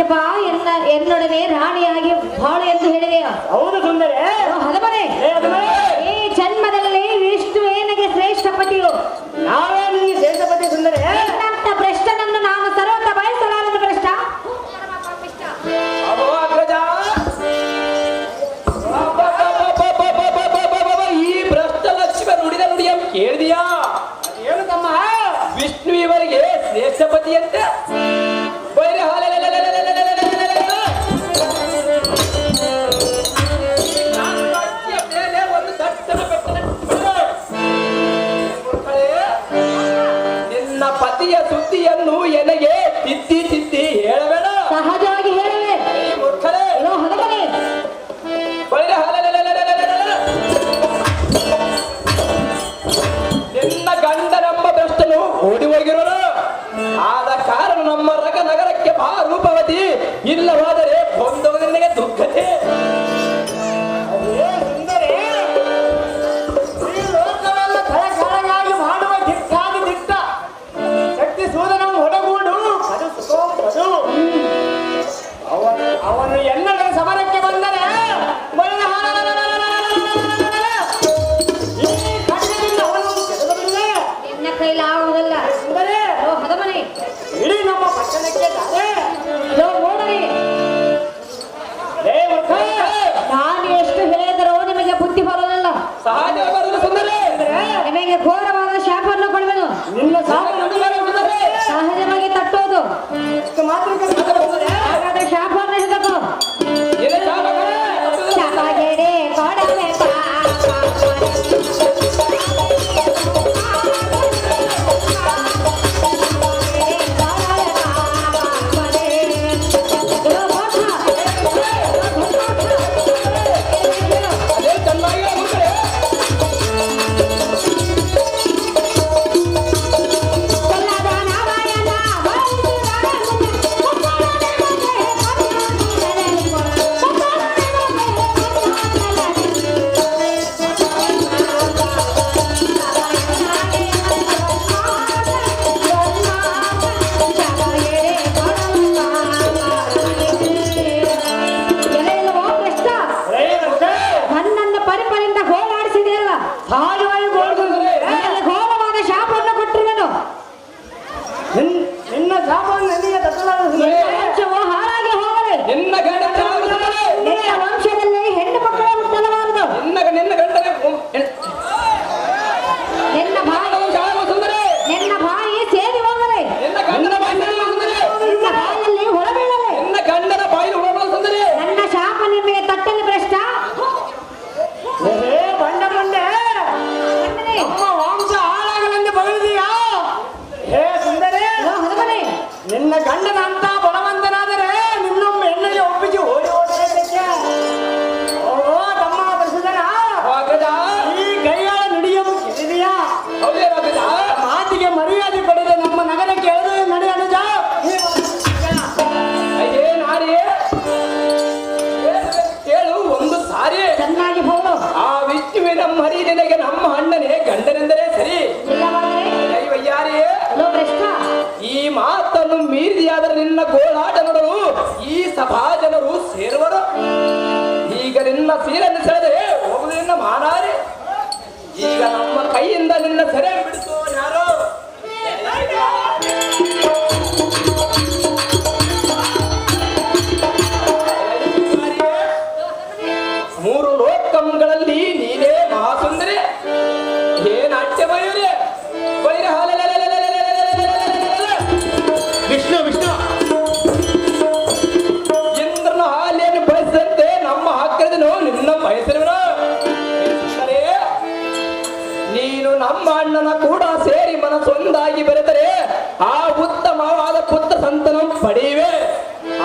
ಸ್ಥಾನಕ್ಕೆ ಬಾ, ಎನ್ನೊಡನೆ ರಾಣಿಯಾಗಿ ಬಾಳು ಎಂದು ಹೇಳಿದೆಯ. ಹೌದು ಸುಂದರಿ. ಹದಮನೆ, ಈ ಜನ್ಮದಲ್ಲಿ ವಿಷ್ಣುವೇ ನನಗೆ ಶ್ರೇಷ್ಠ ಪತಿಯು. ನಾವೇ ನಿಮಗೆ ಶ್ರೇಷ್ಠ ಪತಿ ಸುಂದರಿ. ನಿನ್ನಂತ ಭ್ರಷ್ಟನನ್ನು ನಾನು ಸರ್ವತ ಬಯಸಲಾರದು. ಭ್ರಷ್ಟ ಈ ಭ್ರಷ್ಟ ಲಕ್ಷ್ಮಿ ನುಡಿದ ನುಡಿಯ ಕೇಳಿದೆಯಾ? ಏನು ತಮ್ಮ? ವಿಷ್ಣು ಇವರಿಗೆ ಶ್ರೇಷ್ಠ ಪತಿಯಂತೆ ನಿನ್ನ ಪತಿಯ ಸುದ್ದಿಯನ್ನು ಎನಗೆ ತಿದ್ದಿ ತಿದ್ದಿ ಹೇಳಬೇಡ. ಸಹಜವಾಗಿ ಹೇಳುವೆ. ಮೂರ್ಖರೇ, ಹದಮನೆ, ನಿನ್ನ ಗಂಡನೆಂಬ ಭ್ರಷ್ಟನು ಓಡಿ ಹೋಗಿರೋರು. ಆದ ಕಾರಣ ನಮ್ಮ ನಗರಕ್ಕೆ ಬಾ ರೂಪವತಿ, ಇಲ್ಲವಾದರೆ ಹೊಂದೋದು ನಿನಗೆ ದುಃಖತೆ. ಸುಂದರಿ, ಈ ಲೋಕವೆಲ್ಲ ಕಳಕಳಗಾಗಿ ಮಾಡುವ ದಿಟ್ಟಾದ ದಿಟ್ಟ ಶಕ್ತಿ ಸೂದನ ಹೊಡಗೂಡು ಅದು ಸುಖೋಪದು. ಅವನು ಎನ್ನಡ ಸಮರಕ್ಕೆ ಬಂದರೆ ನಿನ್ನ ಕೈಲಾಗುವುದಲ್ಲ. ಸುಂದರಿ, ಹದಮನೆ, ಇಡೀ ನಮ್ಮ ಪಟ್ಟಣಕ್ಕೆ ನೋಡರಿ, ನಾನು ಎಷ್ಟು ಹೇಳಿದರೂ ನಿಮಗೆ ಬುದ್ಧಿ ಬರೋದಿಲ್ಲ. ಸಹಜ ಬರಲು ಸುಂದರಿ. ನಿಮಗೆ ಘೋರವಾದ ಶಾಪವನ್ನು ಕೊಡುವೆನು. ನಿನ್ನ ಸಹಜವಾಗಿ ತಟ್ಟೋದು ಮಾತ್ರ ಹಾಗಾದ್ರೆ ಶಾಪವನ್ನು ಹಿಡಿದು ಶಾಪಗೆಡೆ ಕೊಡಲೆ ನಿನ್ನ ಶಾಪವನ್ನು ನನಗೆ ಹಾಳಾಗಿ ಹೋಗಲಿ. ನಿನ್ನ ಗಂಡ ನಿನ್ನ ವಂಶದಲ್ಲಿ ಹೆಣ್ಣು ಮಕ್ಕಳು ಹುಟ್ಟಲಬಾರದು. ನಿನ್ನ ಗಂಡನೇ ನಿನ್ನ ಬಾಯಿ ಸೇರಿ ಹೋಗಲಿ. ನಿನ್ನ ಗಂಡನ ನಿನ್ನ ಬಾಯಲ್ಲಿ ಹೊರಬೀಳಲಿ. ನಿನ್ನ ಗಂಡನ ಬಾಯಿ ಹೊರಬೀಳಲು ಸುಂದರಿ. ನನ್ನ ಶಾಪ ನಿಮಗೆ ತಟ್ಟಲಿ. ಭ್ರಷ್ಟ ಬಂಡ ಬಂಡೆ ನಮ್ಮ ವಂಶ ಹಾಳಾಗಲೆಂದು ಬಗಳಿದೀಯಾ? ಹೇ ಸುಂದರಿ, ನಿನ್ನ ಗಂಡನಂತ ಬಲವಂತನಾದರೆ ನಿನ್ನೊಮ್ಮೆ ಹೆಣ್ಣಿಗೆ ಒಪ್ಪಿಸಿ ಓಡಿ ಹೋಗಬೇಕೆ? ಓ ತಮ್ಮ ಪ್ರಸಿದ್ಧನ, ಈ ಕೈಯಾಳ ನುಡಿಯನ್ನು ಕೇಳಿದೆಯಾ? ಮಾತಿಗೆ ಮರ್ಯಾದೆ ಪಡೆದ ನಮ್ಮ ನಗರಕ್ಕೆ ಎಳೆದು ನಡೆ ಅನುಜ. ಕೇಳು ಒಂದು ಸಾರಿ. ಚೆನ್ನಾಗಿ ಹೋಗು. ಆ ವಿಷ್ಣುವಿನ ಮರಿ ನಿನಗೆ ನಮ್ಮ ಅಣ್ಣನೇ ಗಂಡನೆಂದರೆ ಸರಿ. ಯಾರೇ ಈ ಮಾತನ್ನು ಮೀರಿಯಾದರೆ ನಿನ್ನ ಗೋಳಾಟ ನೋಡಲು ಈ ಸಭಾ ಜನರು ಸೇರುವರು. ಈಗ ನಿನ್ನ ಸೀರನ್ನು ಸೆಳೆದರೆ ಹೋಗುದು ನಿನ್ನ ಮಾನಾರಿ. ಈಗ ನಮ್ಮ ಕೈಯಿಂದ ನಿನ್ನ ಸೆರೆ ಬಿಡಿಸು ಯಾರು? ಮೂರು ಲೋಕಂಗಳಲ್ಲಿ ನೀನೇ ಮಹಾಸುಂದರಿ. ಏನಾಟ್ಯ ಮಯೂರಿ ವಿಷ್ಣು ವಿಷ್ಣು ಇಂದ್ರನ ಹಾಲಿಯನ್ನು ಬಯಸಿದಂತೆ ನಮ್ಮ ಹಾಕಿದನು ನಿನ್ನ ಬಯಸಿರುವನು. ನೀನು ನಮ್ಮ ಅಣ್ಣನ ಕೂಡ ಸೇರಿ ಮನಸ್ಸೊಂದಾಗಿ ಬೆರೆತರೆ ಆ ಉತ್ತಮವಾದ ಪುತ್ರ ಸಂತನ ಪಡೆಯುವೆ.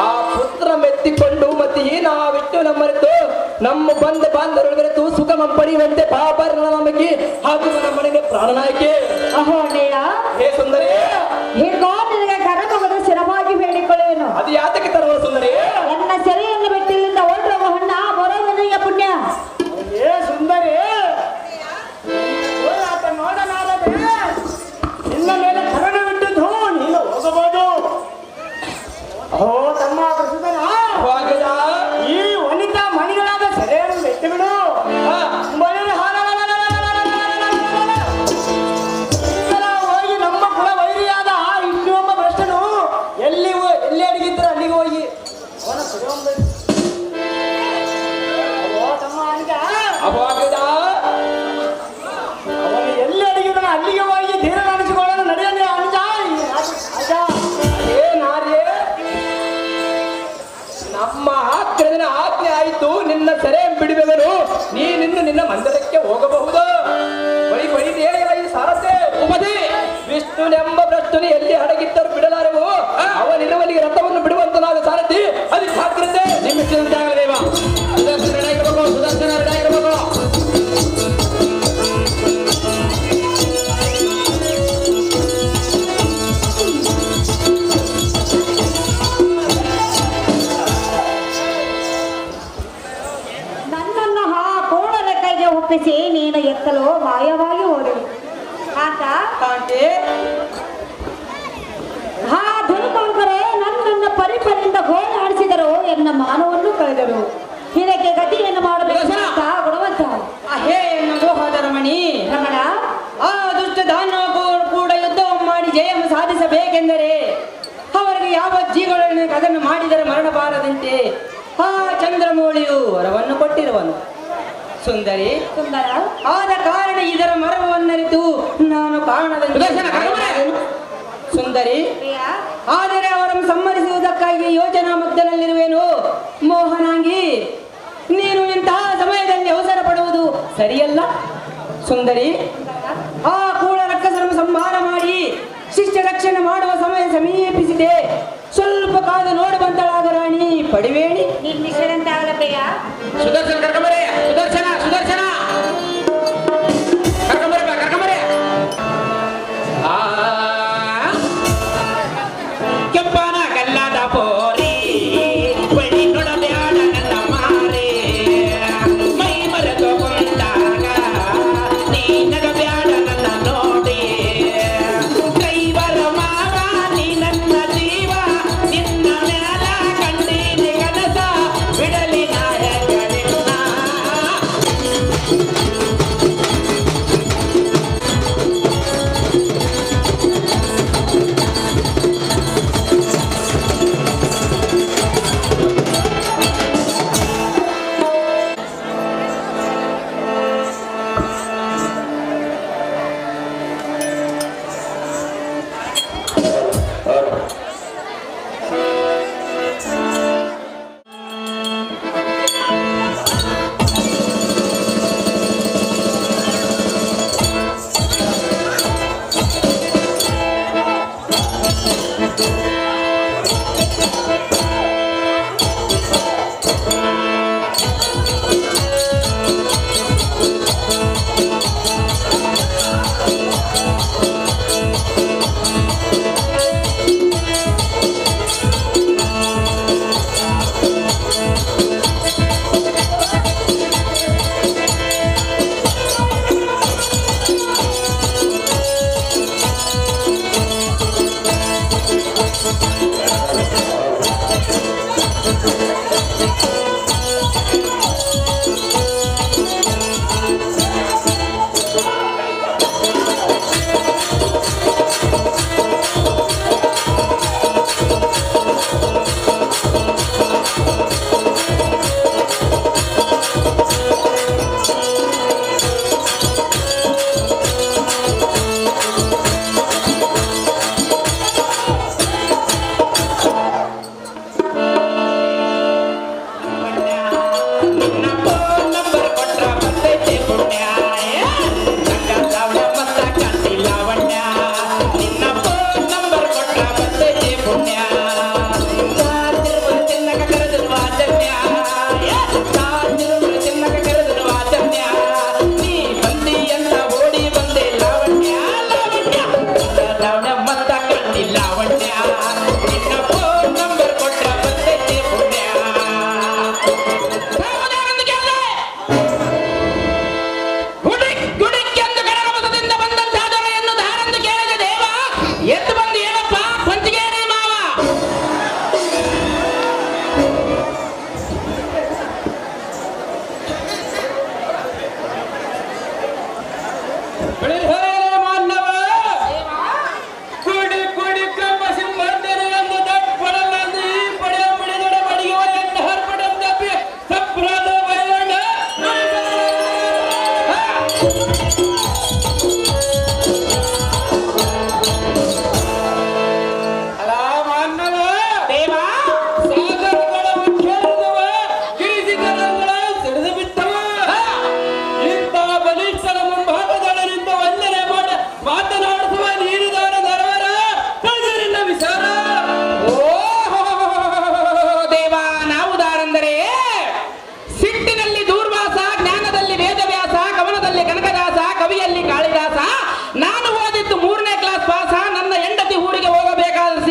ಆ ಪುತ್ರ ಮೆತ್ತಿಕೊಂಡು ಮತ್ತೆ ಏನ ವಿಷ್ಣುವಿನ ಮರೆತು ನಮ್ಮ ಬಂದ ಬಾಂಧವರು ಬೆರೆತು ಸುಖಮ ಪಡೆಯುವಂತೆ ಪಾಪರ್ಣ ನಂಬಿಕೆ ಹಾಗೂ ನಮ್ಮ ಮನೆಗೆ ಪ್ರಾಣನಾಯಕಿ. ಅಹೋ ಅಣ್ಣಯ್ಯ, ಹೇ ಸುಂದರಿ, ಹೀಗೋ ನಿನಗೆ ಕರಕಮದ ಸ್ಥಿರವಾಗಿ ಬೇಡಿಕೊಳ್ಳುವೆನು. ಅದು ಯಾತಕ್ಕೆ ತರವಳು ಸುಂದರಿ? ನನ್ನ ಸೆರೆಯನ್ನು ಬೆಟ್ಟಿಲಿಂದ ಹೊರಟುವ ಹಣ್ಣ ಬರೋದು ನನಗೆ ಪುಣ್ಯ. ಏ ಸುಂದರಿ, ಆತ ನೋಡಲಾರದೆ ನಿನ್ನ ಮೇಲೆ ಕರಡು ಬಿಟ್ಟಿದ್ದು ನೀನು ಹೋಗಬಹುದು. ಓ ತಮ್ಮ ನಿನ್ನ ಮಂದಿರಕ್ಕೆ ಹೋಗಬಹುದು. ಬಳಿ ಬಳಿದೇಗಳ ಈ ಸಾರಥೆ ಉಪದಿ ವಿಷ್ಣುನೆಂಬ ಭ್ರಷ್ಟನು ಎಲ್ಲಿ ಅಡಗಿದ್ದರೂ ಬಿಡಲಾರೆವು. ಅವನಿರುವಲ್ಲಿಗೆ ರಥವನ್ನು ಬಿಡುವಂತನಾದ ಸಾರಥಿ ಅದು ಜಾಗ್ರತೆ. ನಿಮ್ಮ ದೇವ ಸುದರ್ಶನ ಸುದರ್ಶನ ನನ್ನನ್ನು ಆ ಕೋಣರ ಕೈಗೆ ಒಪ್ಪಿಸಿ ನೀನು ಎತ್ತಲು ಮಾಯವಾಗಿ ಹೋದೆವು ಆತ ಕಾಂತಿ ಆ ಧನುಕಂಕರೇ ನನ್ನನ್ನು ಪರಿಪರಿಂದ ಗೋಳಾಡಿಸಿದರು ಎನ್ನ ಮಾನವನ್ನು ಕಳೆದರು. ಇದಕ್ಕೆ ಗತಿಯನ್ನು ಮಾಡಬೇಕು ಅಂತ ಗುಣವಂತ ಹೇ ಎನ್ನುವುದು ಹೋದರಮಣಿ ರಮಣ. ಆ ದುಷ್ಟ ದಾನವ ಕೂಡ ಯುದ್ಧವನ್ನು ಮಾಡಿ ಜಯವನ್ನು ಸಾಧಿಸಬೇಕೆಂದರೆ ಅವರಿಗೆ ಯಾವ ಜೀವಗಳನ್ನು ಅದನ್ನು ಮಾಡಿದರೆ ಮರಣ ಬಾರದಂತೆ ಆ ಚಂದ್ರಮೌಳಿಯು ವರವನ್ನು ಕೊಟ್ಟಿರುವನು. ಸುಂದರಿ ಸುಂದರ ಆದ ಕಾರಣ ಇದರ ಮರವನ್ನರಿತು ನಾನು ಕಾರಣದಂತೆ ಸುಂದರಿ ಪ್ರಿಯ ಆದರೆ ಅವರನ್ನು ಸಮ್ಮತಿಸುವುದಕ್ಕಾಗಿ ಯೋಜನಾ ಮಧ್ಯದಲ್ಲಿರುವೇನು. ಮೋಹನಾಂಗಿ, ನೀನು ಇಂತಹ ಸಮಯದಲ್ಲಿ ಅವಸರ ಪಡುವುದು ಸರಿಯಲ್ಲ. ಸುಂದರಿ, ಆ ಕೂಳ ರಕ್ಕಸರನ್ನು ಸಂಹಾರ ಮಾಡಿ ಶಿಷ್ಯ ರಕ್ಷಣೆ ಮಾಡುವ ಸಮಯ ಸಮೀಪಿಸಿದೆ. ಸ್ವಲ್ಪ ಕಾದು ನೋಡುವಂತಳಾಗ ರಾಣಿ ಪಡಿವೇಣಿ. ನಿರ್ಮಿಷದಂತೆ ಆಗಲ ಪ್ರಿಯ. ಸುದರ್ಶನ ಕರ್ಕೊಂಬರೆ. ಸುದರ್ಶನ ಸುದರ್ಶನ ಕರ್ಕೊಂಬರೆ ಕರ್ಕೊಂಬರೆ. ಕೆಂಪನ ಕಲ್ಲದ ಪೋರಿ ಬಳಿ ಕೊಡಬೇಡ ನನ್ನ ಮಾರೆ. ಮೈ ಮರೆತು ಕೊಂಡಾಗ ನೀ ನಗಬೇಡ ನನ್ನ ನೋಡಿ. ಕೈವರ ಮಾವ ನೀ ನನ್ನ ಜೀವ, ನಿನ್ನ ಮ್ಯಾಲ ಕಂಡೀನಿ ಕನಸ ಬಿಡಲಿ ನಾಯಕನಿನ್ನ.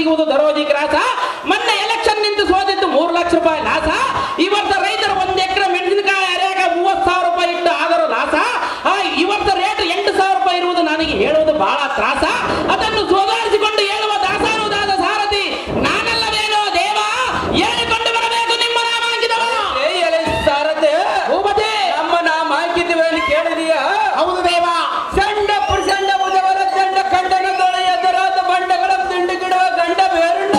ಸಿಗುವುದು ದರೋಜಿ ಕ್ರಾಸ. ಮೊನ್ನೆ ಎಲೆಕ್ಷನ್ ನಿಂತು ಸೋತಿದ್ದು 3 ಲಕ್ಷ ರೂಪಾಯಿ ಲಾಸ. ಈ ವರ್ಷ ರೈತರು 1 ಎಕರೆ ಮೆಣಸಿನಕಾಯಿ ಅರಿಯಾಗ 30,000 ರೂಪಾಯಿ ಇಟ್ಟು ಆದರೂ ಲಾಸ. ಈ ವರ್ಷ ರೇಟ್ 8,000 ರೂಪಾಯಿ ಇರುವುದು ನನಗೆ ಹೇಳುವುದು ಬಹಳ ತ್ರಾಸ. ಅದನ್ನು ಸುಧಾರಿಸಿಕೊಂಡು ಹೇಳುವ ದಾಸಾನುದಾಸ ಸಾರಥಿ ನಾನಲ್ಲವೇನೋ ದೇವ, ಹೇಳಿಕೊಂಡು ಬರಬೇಕು ನಿಮ್ಮ ನಾಮಾಂಕಿತವ. ಸಾರಥಿ ಭೂಪತಿ, ನಮ್ಮ ನಾಮಾಂಕಿತವ ಕೇಳಿದೀಯಾ? ಹೌದು ದೇವ. ಚಂಡ ಪುರುಷಂಡ ಬುಧವರ ಚಂಡ ಕಂಡನ ತೊಳೆಯ ದರಾದ ಬಂಡಗಳ ತಿಂಡಿ ಗಿಡುವ ಗಂಡ ಬೇರುಂಡ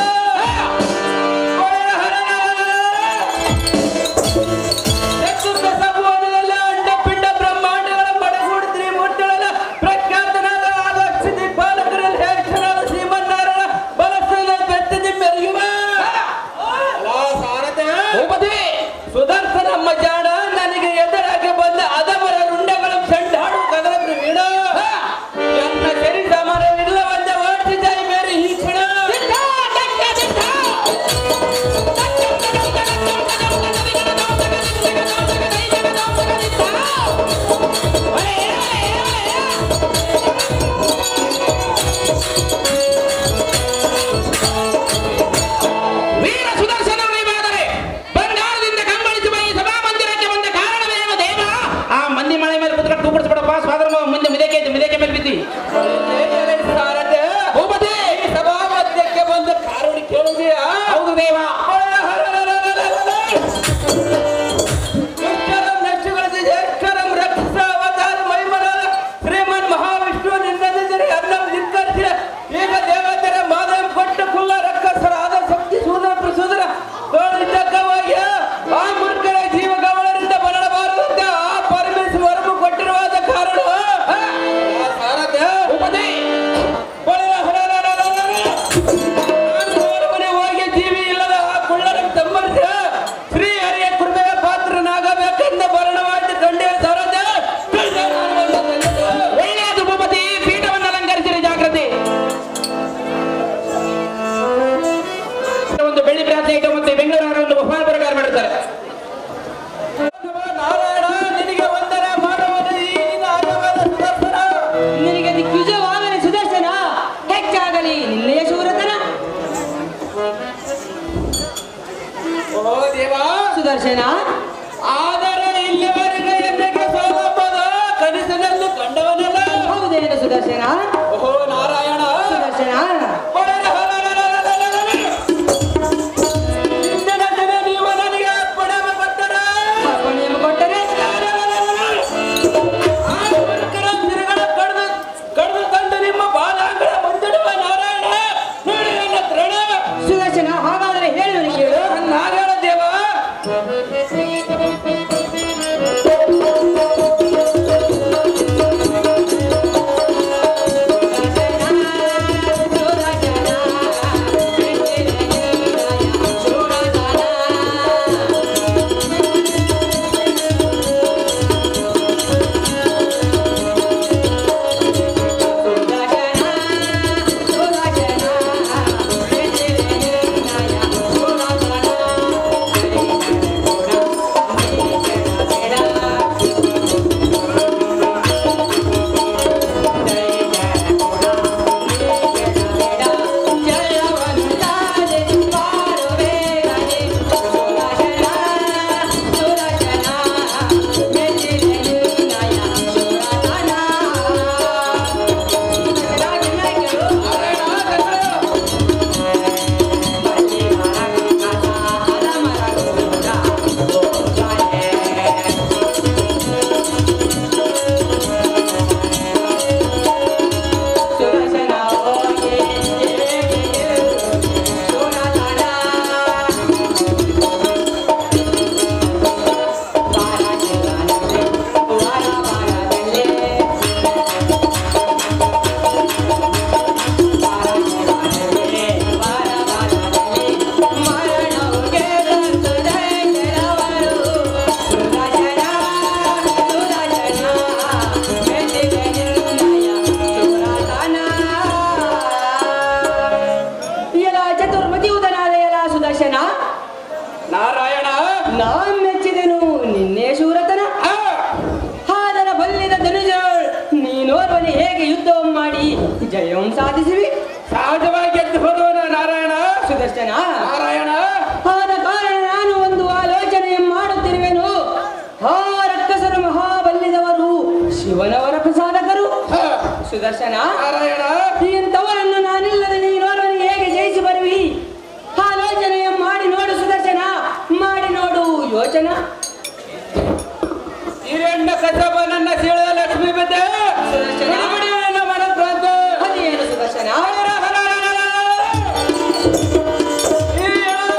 ಚತುರ್ಥ ಸಭುವನದಲ್ಲಿ ಅಂಡ ಪಿಂಡ ಬ್ರಹ್ಮಾಂಡಗಳ ಮಡಗೂಡು ತ್ರಿಮೂರ್ತಿಗಳ ಪ್ರಖ್ಯಾತನಾದ ಆದರ್ಶ ದಿಕ್ಪಾಲಕರಲ್ಲಿ ಹೇಕ್ಷಣಾದ ಶ್ರೀಮನ್ನಾರಾಯಣ ಬಲಸ್ಥಳ ಬೆತ್ತದಿ ಮೆರೆಯುವ ಸಾರಥಿ ಭೂಪತಿ, ಸುದರ್ಶನ ನಮ್ಮ ಜಾಣ ನನಗೆ ಎದುರಾಗಿ ಬಂದ ಅದಮರ ರುಂಡಗಳ ಚಂಡಾಡು ಕದರ ಪ್ರವೀಣ ಎನ್ನ ಸರಿ ಸಮಾನವಿಲ್ಲ ಒಂದೇ ಓಡ್ತಿದ್ದಾಯಿ ಬೇರೆ ಈ ಕ್ಷಣ ವೀರ ಸುದರ್ಶನ ವೈಭವದರೆ ಬಂಗಾರದಿಂದ ಕಂಗೊಳಿಸುವ ಈ ಸಭಾ ಮಂದಿರಕ್ಕೆ ಬಂದ ಕಾರಣವೇನು ದೇವ? ಆ ಮಂದಿ ಮಳೆ ಮೇಲೆ ಕುತ್ಕೊಂಡು ತೂಪಡಿಸ್ಬಿಡಪ್ಪ. ಸ್ವಾದರ ಮುಂದೆ ಮಿದೆಕೆ ಮೇಲೆ ಬಿದ್ದಿ. ಸಾರಥಿ ಭೂಪತಿ, ಈ ಸಭಾ ಮಧ್ಯಕ್ಕೆ ಬಂದ ಕಾರಣ ಕೇಳುವುದೆಯಾ? ಹೌದು ದೇವ. ದುಷ್ಟರಂ ನಷ್ಟುಗಳಿಸಿ ಜ್ಯೇಷ್ಠರಂ ರಕ್ಷಸ ಅವತಾರ ಮೈಮರಾದ ಶ್ರೀಮನ್ ಮಹಾವಿಷ್ಣು ನಿನ್ನದಿದ್ದರೆ ಅನ್ನಂ ಧಿಕ್ಕರಿಸಿ ಈಗ ದೇವತೆರ ಮಾದಂ ಕೊಟ್ಟ ಕುಲ್ಲ ರಕ್ಕಸರ ಆದ ಶಕ್ತಿ ಸೂದರ ಪ್ರಸೂದರ ತೋಳಿದ್ದಕ್ಕವಾಗಿ ಆ ಮೂರ್ಖರ ಜೀವ ಗಮನದಿಂದ ಬರಡಬಾರದಂತೆ ಆ ಪರಮೇಶ್ವರನು ಕೊಟ್ಟಿರುವಾದ ಕಾರಣ ಸಾರಥಿ ಭೂಪತಿ, ನಾನು ಹೋಗಿ ಜೀವಿ ಇಲ್ಲದ ಆ ಕುಳ್ಳರ ತಮ್ಮರ್ಜ ಶ್ರೀ ಹರಿಯ ಕೃಪೆಯ ಪಾತ್ರನಾಗಬೇಕೆಂದ ಬರಣವಾದ ದಂಡೆಯ ಸರಜ ಒಳ್ಳೆಯದು ಭೂಪತಿ. ಪೀಠವನ್ನು ಅಲಂಕರಿಸಿರಿ, ಜಾಗ್ರತೆ. ಒಂದು ಬೆಳ್ಳಿ ಬ್ರಾಸ್ಲೆಟ್ ಇಟ್ಟು ಮತ್ತೆ ಬೆಂಗಳೂರು ಒಂದು ಬಹುಮಾನ ಪ್ರಕಾರ ಮಾಡುತ್ತಾರೆ. ನಾರಾಯಣ ನಿನಗೆ ವಂದನೆ ಮಾಡುವುದು ಈ ನಿನ್ನ ಆಗಮನ ಸುದರ್ಶನ. ನಿನಗೆ ದಿಗ್ವಿಜಯವಾಗಲಿ ಸುದರ್ಶನ, ಹೆಚ್ಚಾಗಲಿ ನಿನ್ನೆಯ ಶೂರತನ. ಓ ದೇವಾ ಸುದರ್ಶನ, ಆದರೆ ಇಲ್ಲಿವರೆಗೆ ಎನ್ನಕ್ಕೆ ಸೋಲಂಬದ ಕನಸಿನಲ್ಲೂ ಕಂಡವನಲ್ಲ. ಹೌದೇನು ಸುದರ್ಶನ? ಓ ನಾರಾಯಣ ಸುದರ್ಶನ, ಇಂದಿನ ದಿನ ನೀವು ನನಗೆ ಅರ್ಪಣೆ ಕೊಟ್ಟರ ಅಪ್ಪಣೆಯನ್ನು ಕೊಟ್ಟರೆ ಆ ಮೂರ್ಖರ ತಿರುಗಳ ಕಡ್ದು ತಂದು ನಿಮ್ಮ ಬಾಲಾಂಗಣ ಮುಂದಿಡುವ ನಾರಾಯಣ ನೋಡಿ ನನ್ನ ತೃಣ. ಸುದರ್ಶನ, ಹಾಗಾದರೆ ಹೇಳು ಕೇಳು. ನಾರಾಯಣ ದೇವ ನಾರಾಯಣ ನಾನ್ ಮೆಚ್ಚಿದೆನು ನಿನ್ನೆ ಶೂರತನ. ಹಾದರ ಬಲ್ಲಿದ ಧನುಜಳ್ ನೀನೋರ್ವನೆ ಹೇಗೆ ಯುದ್ಧವನ್ನು ಮಾಡಿ ಜಯಂ ಸಾಧಿಸಿವಿ. ಸಹಜವಾಗಿ ಗೆದ್ದು ಬರುವನ ನಾರಾಯಣ ಸುದರ್ಶನ ನಾರಾಯಣ ಆದ ಕಾರಣ ನಾನು ಒಂದು ಆಲೋಚನೆ ಮಾಡುತ್ತಿರುವೆನು. ಆ ರಕ್ಕಸರ ಮಹಾಬಲ್ಲಿದವರು ಶಿವನವರ ಪ್ರಸಾದಕರು. ಹ, ಸುದರ್ಶನ ನಾರಾಯಣ ಇಂಥವರನ್ನು ನಾನಿಲ್ಲದೆ ನೀನೋರನ್ನು ಹೇಗೆ ಜಯಿಸಿ ಬರುವಿ? ಆಲೋಚನೆಯ ಮಾಡಿ ನೋಡು ಸುದರ್ಶನ, ಮಾಡಿ ನೋಡು ಯೋಚನ. ಹಿರಣ್ಯ ಕಸಬ ನನ್ನ ಸೀಳ ಲಕ್ಷ್ಮೀ ಬಿದ್ದೆ ಸುದರ್ಶನ ನನ್ನ ಮನ ಪ್ರಾಂತ ಅದೇನು ಸುದರ್ಶನ? ಈ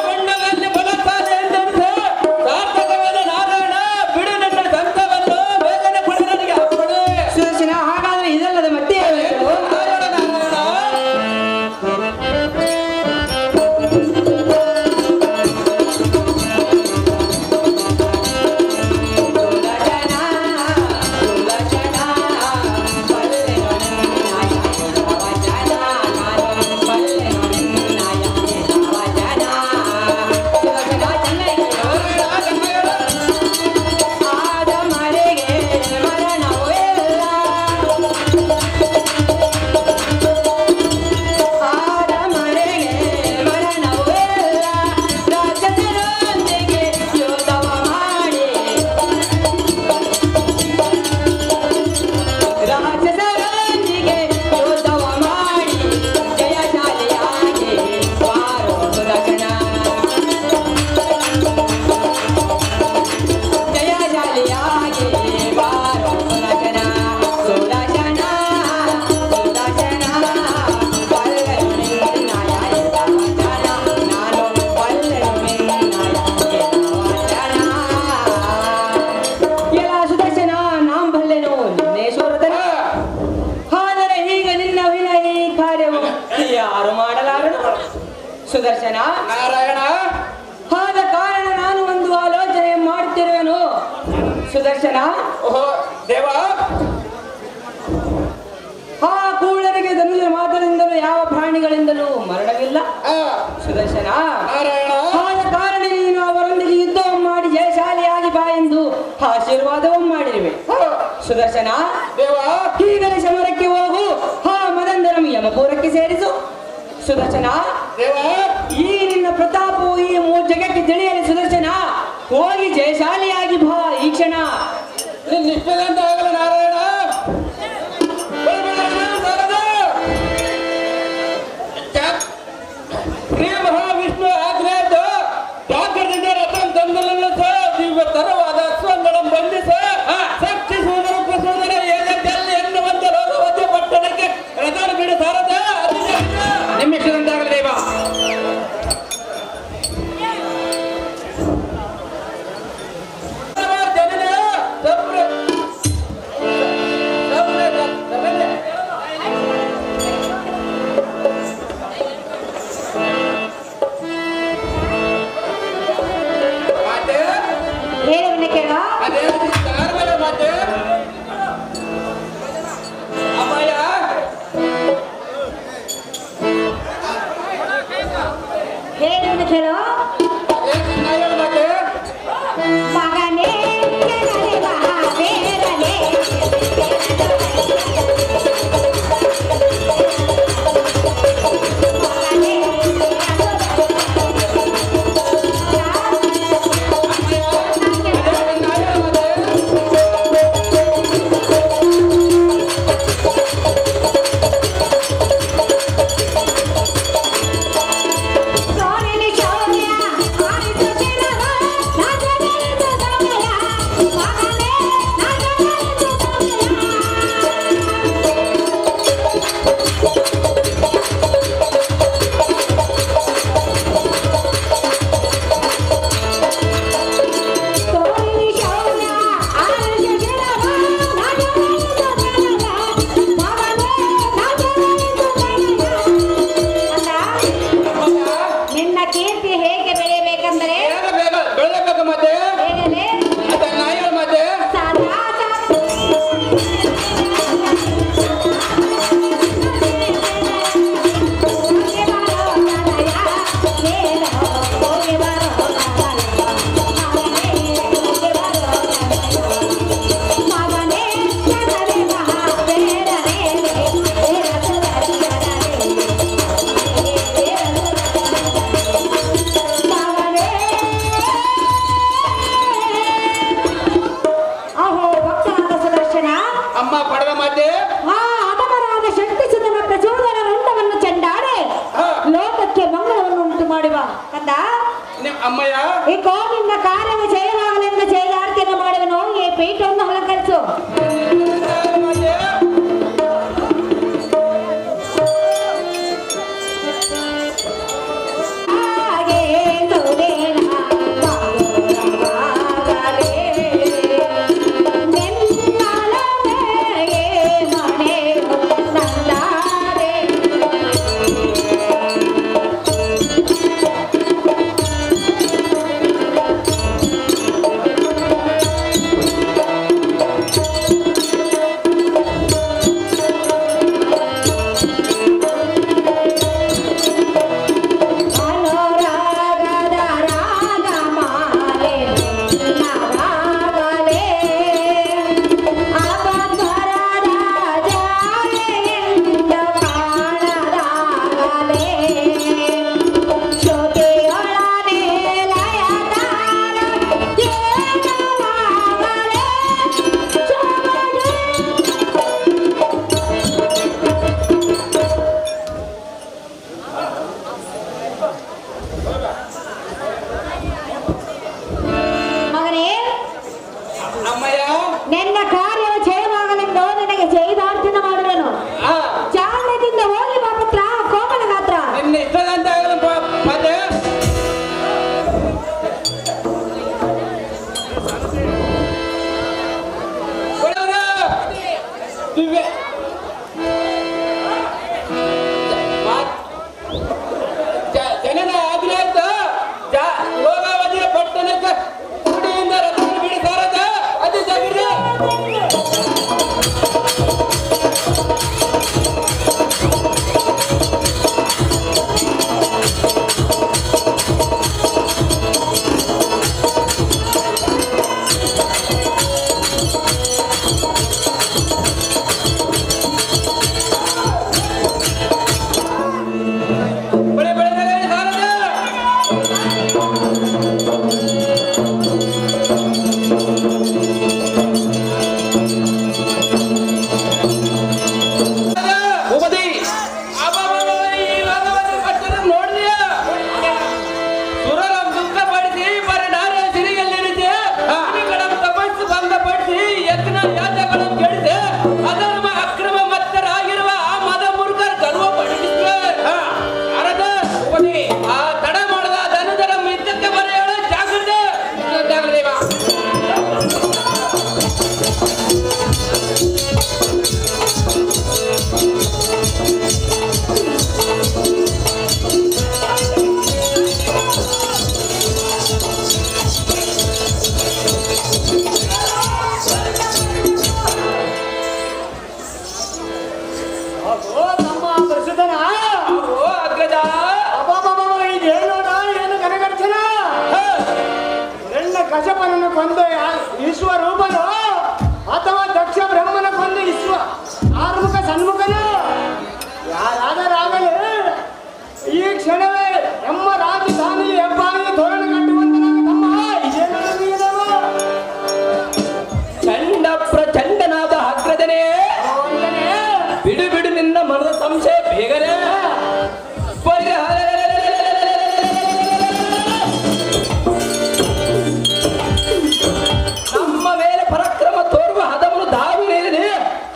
ಬಣ್ಣದಲ್ಲಿ ಬಲಸಾಲೆ ಎಂದೆನಿಸು. ಸಾರ್ಥಕವಾದ ನಾರಾಯಣ ಬಿಡು ನನ್ನ ಸಂತವನ್ನು ಬೇಗನೆ ಕೊಡು ನನಗೆ ಕೊಡು. ಸುದರ್ಶನ ಹಾಗಾದ್ರೆ ಇದಲ್ಲದ ಮತ್ತೆ ಹೇಳಬೇಕು. ನಾರಾಯಣ ಯಾರು ಮಾಡಲಾರನು ಸುದರ್ಶನ. ನಾರಾಯಣ ಆದ ಕಾರಣ ನಾನು ಒಂದು ಆಲೋಚನೆ ಮಾಡುತ್ತಿರುವೆನು ಸುದರ್ಶನ. ಓಹೋ ದೇವ ಆ ಕೂಳರಿಗೆ ಧನುಜ ಮಾತರಿಂದಲೂ ಯಾವ ಪ್ರಾಣಿಗಳಿಂದಲೂ ಮರಣವಿಲ್ಲ ಆ, ಸುದರ್ಶನ. ನಾರಾಯಣ ಆದ ಕಾರಣ ನೀನು ಅವರೊಂದಿಗೆ ಯುದ್ಧವನ್ನು ಮಾಡಿ ಜಯಶಾಲಿಯಾಗಿ ಬಾ ಎಂದು ಆಶೀರ್ವಾದವನ್ನು ಮಾಡಿರುವೆ ಸುದರ್ಶನ. ದೇವ ಈಗಲೇ ಸಮರಕ್ಕೆ ಹೋಗು. ಆ ಮದಂದರಂ ಯಮಪುರಕ್ಕೆ ಸೇರಿಸು ಸುದರ್ಶನ. ದೇವ ಈ ನಿನ್ನ ಪ್ರತಾಪವು ಈ ಜಗಕ್ಕೆ ತಿಳಿಯಲಿ ಸುದರ್ಶನ. ಹೋಗಿ ಜಯಶಾಲಿಯಾಗಿ ಬಾ ಈ ಕ್ಷಣ. ನಿನ್ನ ಇಷ್ಟದಂತ ಆಗಲ್ಲ ನಾರಾಯಣ. ಶ್ರೀ ಮಹಾವಿಷ್ಣು ಆಗ್ನೇದ ಡಾಕ್ಟರ್ದಿಂದ ರಥಂ ತಂದಲಲ್ಲ ದಿವ್ಯ ತರವಾದ ಅಶ್ವಗಳನ್ನು ಬಂಧಿಸ ಶಕ್ತಿ ಸೋದರ ಪ್ರಸೋದರ ಏನೆಲ್ಲ ಎನ್ನುವಂತ ರೋಗವದ್ಯ ಪಟ್ಟಣಕ್ಕೆ ರಥನ ಬಿಡು ಸಾರದ ನಿಮ್ಮ ಇಷ್ಟದಂತಾಗಲಿ ದೇವ. ಹೇಳುವನ್ನ ಕೇಳ. ಹೇಳುವನ್ನ ಕೇಳು. ಮಗನೇ ಜನನಿ ಮಹಾವೀರನೇ. ಮಗನೇ ಸೋನಿನಿ ಶೌರ್ಯ ಕಂದ ಅಮ್ಮಯ್ಯ ಈ ಕೋಮಿನ ಕಾರ್ಯವು ಜಯವಾಗಲೆಂದು ಜಯದಾರ್ತಿಯನ್ನು ಮಾಡುವನು ಈ ಪೀಠವನ್ನು ಅಲಂಕರಿಸು. ನಿನ್ನ ಕಾರ್ಯವು ಜಯವಾಗಲೆಂದು ನನಗೆ ಜಯದಾರ್ತಿಯನ್ನು ಮಾಡುವನು. ಚಾಲದಿಂದ ಹೋಗಿ ಬಾ ಪುತ್ರ ಕೋಮಲ ಗಾತ್ರ. ನಿನ್ನ ಇಷ್ಟದಂತ ಪದೇ ಜನನ ಆದಿನಾಯ್ತು ಯೋಗಾವಧಿಯ ಪಟ್ಟಣಕ್ಕೆ ಕುಡಿಯಿಂದ ರಥ ಬಿಡಿ ಸಾರದ ಅದು ಜಗಿರಿ ಕಶ್ಯಪನನ್ನು ಕೊಂದ ವಿಶ್ವ ರೂಪನು ಅಥವಾ ದಕ್ಷ ಬ್ರಹ್ಮನ ಕೊಂದ ವಿಶ್ವ ಆರ್ಮುಖ ಸನ್ಮುಖನು ಯಾರಾದರಾಗಲಿ ಈ ಕ್ಷಣವೇ ನಮ್ಮ ರಾಜಧಾನಿ ಹೆಬ್ಬಾಗಿಲು ತೋರಣ ಕಟ್ಟುವಂತ ತಮ್ಮ ಚಂಡ ಪ್ರಚಂಡನಾದ ಅಗ್ರದನೇ ಬಿಡು ಬಿಡು ನಿನ್ನ ಮನದ ಸಂಶಯ ಬೇಗನೆ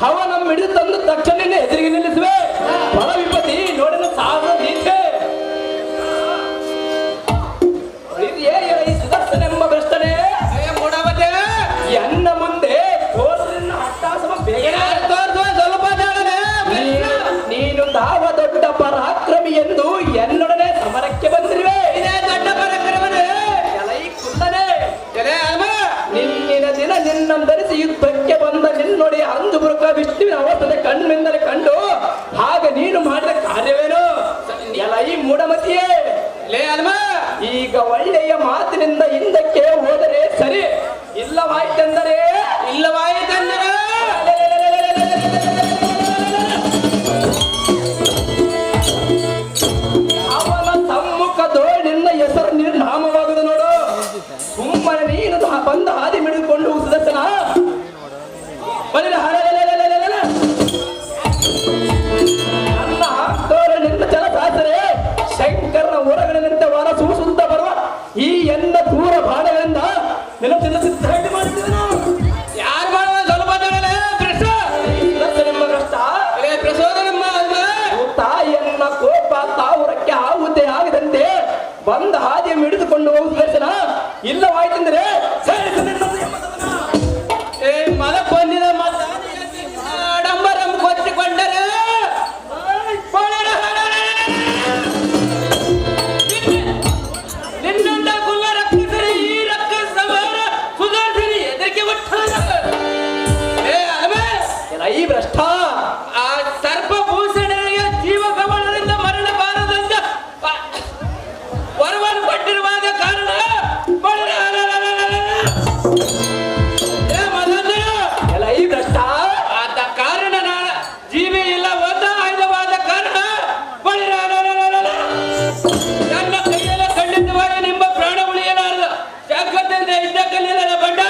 ಅವನ ಮಿಡಿದು ತಂದು ತಕ್ಷಣ ಎದುರಿಗೆ ನಿಲ್ಲಿಸುವೆ ಫಲ ವಿಪತ್ತಿ ನೋಡಲು ಸಾಹಸ ನೀತೆ ಸುದರ್ಶನೆಂಬ ಭ್ರಷ್ಟನೇ ಎನ್ನ ಮುಂದೆ ತೋರಿನ ಹಟ್ಟಾಸಮ ಸ್ವಲ್ಪ ನೀನು ತಾವ ದೊಡ್ಡ ಪರಾಕ್ರಮಿ ಎಂದು ಎನ್ನೊಡನೆ ಸಮರಕ್ಕೆ ಬಂದಿರುವೆ ಇದೇ ದೊಡ್ಡ ಪರಾಕ್ರಮನೇ ಕುಂದನೆ ನಿನ್ನಿನ ದಿನ ನಿನ್ನಂದರಿಸಿ ಯುದ್ಧಕ್ಕೆ ಬಂದ ನಿನ್ನೊಡೆ ಅಂದು ಬುರುಕ ವಿಷ್ಣುವಿನ ಅವಸ್ಥೆ ಕಣ್ಣಿಂದಲೇ ಕಂಡು ಹಾಗೆ ನೀನು ಮಾಡಿದ ಕಾರ್ಯವೇನು ಈ ಮೂಢಮತಿಯೇ ಲೇ ಅಲ್ಮ ಈಗ ಒಳ್ಳೆಯ ಮಾತಿನಿಂದ ಹಿಂದಕ್ಕೆ ಹೋದರೆ ಸರಿ ಇಲ್ಲವಾಯಿತೆಂದರೆ ಅವನ ಸಮ್ಮುಖದೋ ನಿನ್ನ ಹೆಸರು ನಿರ್ನಾಮವಾಗುವುದು ನೋಡು ಸುಮ್ಮನೆ ನೀನು ಬಂದ ಹಾದಿ ಮಿಡಿದುಕೊಂಡು ಸುದರ್ಶನ ನನ್ನ ಆಪ್ತೋರ ನಿನ್ನ ಜಲಸಾಸರೆ ಶಂಕರನ ಹೊರಗಡೆ ನಿಂತ ವಾರ ಬಂದ ಹಾದಿಯ ಹಿಡಿದುಕೊಂಡು ಹೋಗುವ ದರ್ಶನ ಇಲ್ಲವಾಯ್ತೆಂದರೆ ಮದ ಬಂದಿದ ಡಂಬರಂ ಕೊಚ್ಚಿಕೊಂಡರೆ ನಿನ್ನಿಂದ ಕುಲ್ಲ ರಕ್ಷಿಸರಿ ಈ ರಕ್ಕ ಸವಾರ ಸುಧಾರಿಸರಿ ಎದಕ್ಕೆ ಈ ಭ್ರಷ್ಟ ಆ ಸರ್ಪಭೂಷಣರಿಗೆ ಜೀವ ಕಮಲದಿಂದ ಮರಣ ಬಾರದಂತ ವರವನ್ನು ಕೊಟ್ಟಿರುವಾದ ಕಾರಣ ಈ ಭ್ರಷ್ಟ ಆದ ಕಾರಣ ಜೀವಿ ಇಲ್ಲ ಒಂದ ಆಯುಧವಾದ ಕಾರಣ ನನ್ನ ಕೈಯಲ್ಲ ಖಂಡಿತವಾಗಿ ನಿಮ್ಮ ಪ್ರಾಣ ಉಳಿಯಲಾರದು ಜಾಗ್ರತೆಯಿಂದ ಇದ್ದ ಕಲ್ಲಿನ ಬಂಡ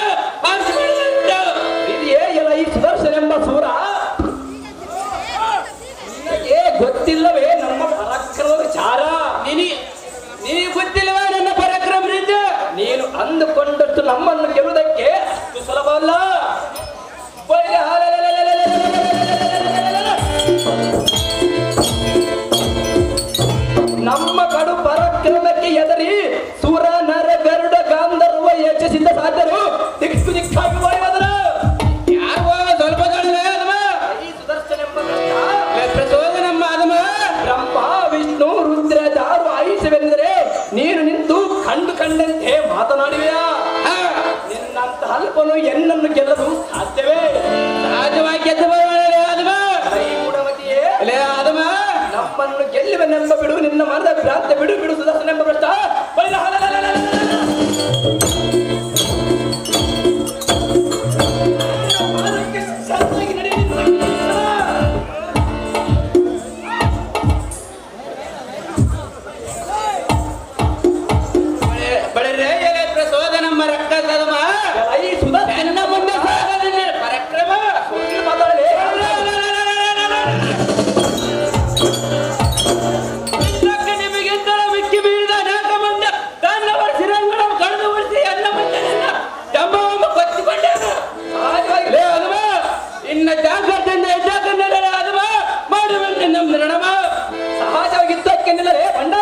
ಇದೇ ಎಲ್ಲ ಈ ಸುದರ್ಶನ ಎಂಬ ಸೂರ ಗೊತ್ತಿಲ್ಲವೇ ನಮ್ಮ ಪರಾಕ್ರಮ ವಿಚಾರ ನೀನು ಗೊತ್ತಿಲ್ಲವೇ ನನ್ನ ಪರಾಕ್ರಮ ರೀತಿ ನೀನು ಅಂದುಕೊಂಡಷ್ಟು ನಮ್ಮನ್ನು ಗೆಲ್ಲುವುದಕ್ಕೆ ಅಷ್ಟು ಸುಲಭ ಅಲ್ಲ ನಮ್ಮ ಕಡು ಪರಾಕ್ರಮಕ್ಕೆ ಎದರಿ ಸುರ ನರ ಗರುಡ ಗಾಂಧರ್ವ ಯಶಸ್ಸಿಂದ ಸಾಧ್ಯರು ದಿಕ್ಕು ದಿಕ್ಕಾಗಿ ಹೋದರು ಯಾರು ಸ್ವಲ್ಪ ಈ ಸುದರ್ಶನ ಎಂಬ ಪ್ರಚೋದನಮ್ಮ ಅದಮ್ಮ ಬ್ರಹ್ಮ ವಿಷ್ಣು ರುದ್ರ ದಾರು ಆಯುಷವೆಂದರೆ ನೀನು ನಿಂತು ಕಂಡಂತೆ ಮಾತನಾಡಿವೆಯಾ ನಿನ್ನಂತ ಅಲ್ಪನು ಎನ್ನನ್ನು ಗೆಲ್ಲಲು ಸಾಧ್ಯವೇ ಸಹಜವಾಗಿ ಗೆದ್ದು ಗುಣಮತಿಯೇ ಅದಮ್ಮ ನಮ್ಮನ್ನು ಗೆಲ್ಲುವನೆಂಬ ಬಿಡು ನಿನ್ನ ಮನದ ಭ್ರಾಂತ ಬಿಡು ಸುದರ್ಶನ ಎಂಬ ಭ್ರಷ್ಟ ಪ್ರಚೋದನಮ್ಮ ರಕ್ತ ಸದಮ ಈ ಸುದರ್ಶನ ನನ್ನ ಮುಂದೆ ಪರಾಕ್ರಮ ಮಾತಾಡಲೇ ನಿಮಗಿಂತ ಮಿಕ್ಕಿ ಬೀಳಿದ ನಾಕ ಮುಂದೆ ತನ್ನವರ ಸಿರಂಗಳ ಕಳೆದು ಉಳಿಸಿ ಎಲ್ಲ ಮುಂದೆ ಡಂಬವನ್ನು ಕೊಚ್ಚಿಕೊಂಡ ಅದಮ ಇನ್ನ ಜಾಗ್ರತೆಯಿಂದ ಎದ್ದಾಕನ್ನೆಲ್ಲ ಅದಮ ಮಾಡುವಂತೆ ನಮ್ಮ ರಣಮ ಸಹಜವಾಗಿ ಇದ್ದಕ್ಕೆನ್ನಲೇ ಬಂಡ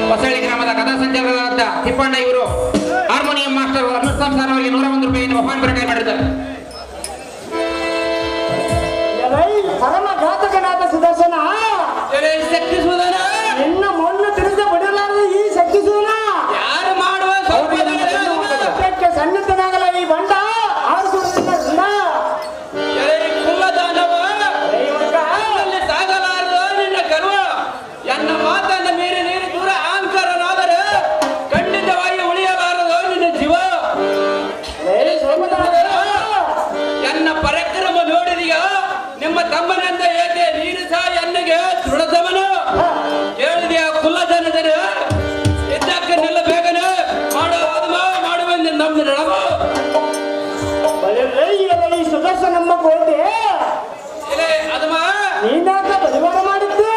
ಹೊಸಳ್ಳಿ ಗ್ರಾಮದ ಕಥಾ ಸಂಚಾಲಕರಾದ ತಿಪ್ಪಣ್ಣ ಇವರು ಹಾರ್ಮೋನಿಯಂ ಮಾಸ್ಟರ್ ಅನುಷ್ಠಾನ್ ಸರ್ ಅವರಿಗೆ 101 ರೂಪಾಯಿಯಿಂದ ಬಹುಮಾನ ಪ್ರಕಟಣೆ ಮಾಡಿದ್ದಾರೆ. ಪರಮ ಘಾತಕನಾದ ಸುದರ್ಶನ ಶಕ್ತಿ ಸುಧಾನ ನಿನ್ನ ಮೊನ್ನೆ ತಿಳಿದ ಬಿಡಲಾರದ ಈ ಶಕ್ತಿ ಸುಧನ ಯಾರು ಮಾಡುವ ಸ್ವಲ್ಪ ಸನ್ನಿಧನಾಗಲ ಈ ಬಂಡ ಸಾಗಲಾರದು ನಿನ್ನ ಗರ್ವ ಎನ್ನ ಮಾತನ್ನ ಮೀರಿ ನೀರು ದೂರ ಅಹಂಕಾರನಾದರೆ ಖಂಡಿತವಾಗಿ ಉಳಿಯಲಾರದು ನಿನ್ನ ಜೀವ ಎನ್ನ ಪರಾಕ್ರಮ ನೋಡಿದೀಗ ನಿಮ್ಮ ತಮ್ಮನಂದ ಏಕೆ ನೀನು ಸಹ ಎನ್ನಗೆ ದೃಢದವನ ಕೇಳಿದೆಯ ಕುಲ್ಲ ಜನದರ ಇದ್ದಕ್ಕನ್ನೆಲ್ಲ ಬೇಗನೆ ಮಾಡುವಂತೆ ನಮ್ಮ ನಡವ ಈ ಸುದರ್ಶನಮ್ಮ ಕೋಟೆ ಅದಮ್ಮ ನೀನಾಕ ಬಲಿವಾರ ಮಾಡಿದ್ದು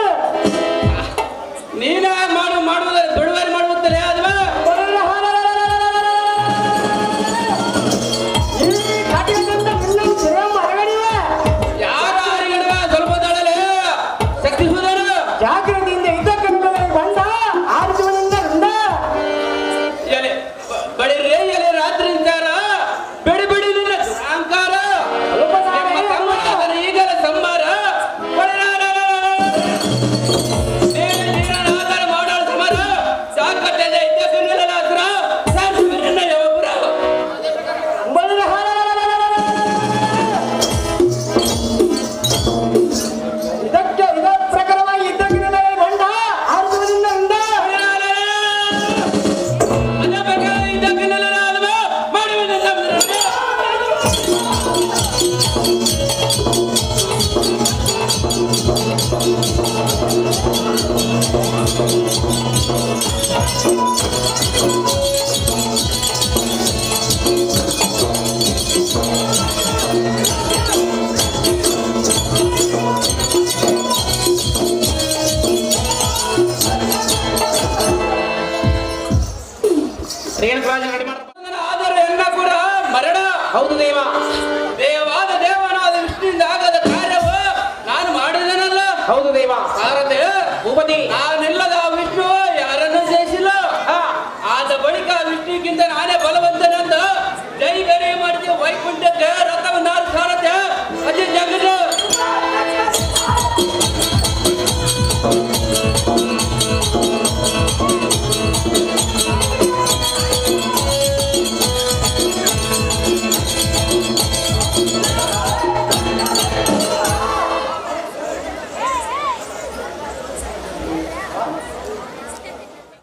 ನೀನ ಮಾಡುವುದ ಬಿಡುಗಡೆ ಮಾಡುತ್ತಲೇ ಅದಮ್ಮ ಮರಗಡಿವೆ ಯಾರ ಅರಿಗಡುವ ಸ್ವಲ್ಪ ತಳಲೆ ಶಕ್ತಿ ಸುಧಾರ ಹೌದು ದೇವ. ಸಾರಥಿ ಭೂಪತಿ, ನಾನಿಲ್ಲದ ವಿಷ್ಣು ಯಾರನ್ನು ಜಯಿಸಿಲ್ಲ. ಆದ ಬಳಿಕ ವಿಷ್ಣುಗಿಂತ ನಾನೇ ಬಲವಂತನಂದ ಜೈಗರಿ ಮಾಡಿದ ವೈಕುಂಠಕ್ಕೆ ರಥವನ್ನಾರು ಸಾರಥಿ ಅಜಯ್ ಜಗದ